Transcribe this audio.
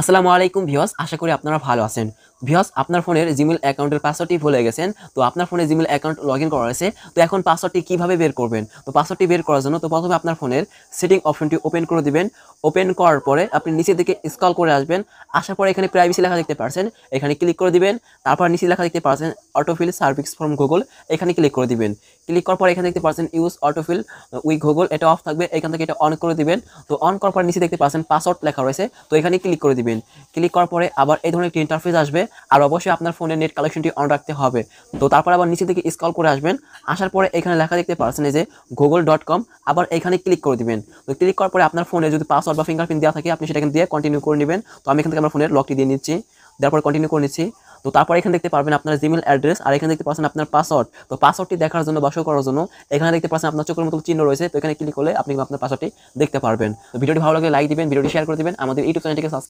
আসসালামু আলাইকুম ভিউয়ার্স, আশা করি আপনারা ভালো আছেন। ভিউয়ার্স, আপনার ফোনের জিমেইল অ্যাকাউন্টের পাসওয়ার্ডটি ভুলে গেছেন। তো আপনার ফোনে জিমেইল অ্যাকাউন্ট লগইন করা আছে। তো এখন পাসওয়ার্ডটি কিভাবে বের করবেন? তো পাসওয়ার্ডটি বের করার জন্য প্রথমে আপনার ফোনের সেটিং অপশনটি ওপেন করে দিবেন। ওপেন করার পরে আপনি নিচের দিকে স্ক্রল করে আসবেন। আসার পরে এখানে প্রাইভেসি লেখা দেখতে পাচ্ছেন। এখানে ক্লিক করে দিবেন। তারপর নিচে লেখা দেখতে পাচ্ছেন অটোফিল সার্ভিস ফ্রম গুগল। এখানে ক্লিক করে দিবেন। ক্লিক করার পর এখানে দেখতে পাচ্ছেন ইউজ অটোফিল উইথ গুগল, এটা অফ থাকবে। এখান থেকে এটা অন করে দিবেন। তো অন করার পর নিচে দেখতে পাচ্ছেন পাসওয়ার্ড লেখা রয়েছে। তো এখানে ক্লিক করে দিবেন। ক্লিক করার পরে আবার এই ধরনের একটি ইন্টারফেস আসবে। আর অবশ্যই আপনার ফোনের নেট কালেকশনটি অন রাখতে হবে। তো তারপর আবার নিচে থেকে স্ক্রল করে আসবেন। আসার পরে এখানে লেখা দেখতে পাচ্ছেন এই যে google.com, আবার এখানে ক্লিক করে দিবেন। তো ক্লিক করার পরে আপনার ফোনে যদি পাসওয়ার্ড বা ফিঙ্গারপ্রিন্ট দেওয়া থাকে আপনি সেটাকে দিয়ে কন্টিনিউ করে নেবেন। তো আমি এখান থেকে আমার ফোনের লকটি দিয়ে নিচ্ছি, দেওয়ার পরে কন্টিনিউ করে নিচ্ছি। তো তারপর এখানে দেখতে পারবেন আপনার জিমেইল অ্যাড্রেস, আর এখানে দেখতে পাচ্ছেন আপনার পাসওয়ার্ড। তো পাসওয়ার্ডটি দেখার জন্য বা শো করার জন্য এখানে দেখতে পাচ্ছেন আপনার চোখের মতো চিহ্ন রয়েছে। তো এখানে ক্লিক করলে আপনি আপনার পাসওয়ার্ডটি দেখতে পারবেন। তো ভিডিওটি ভালো লাগলে লাইক দিবেন, ভিডিওটি শেয়ার করে দিবেন, আমাদের ইউটিউব চ্যানেলটিকে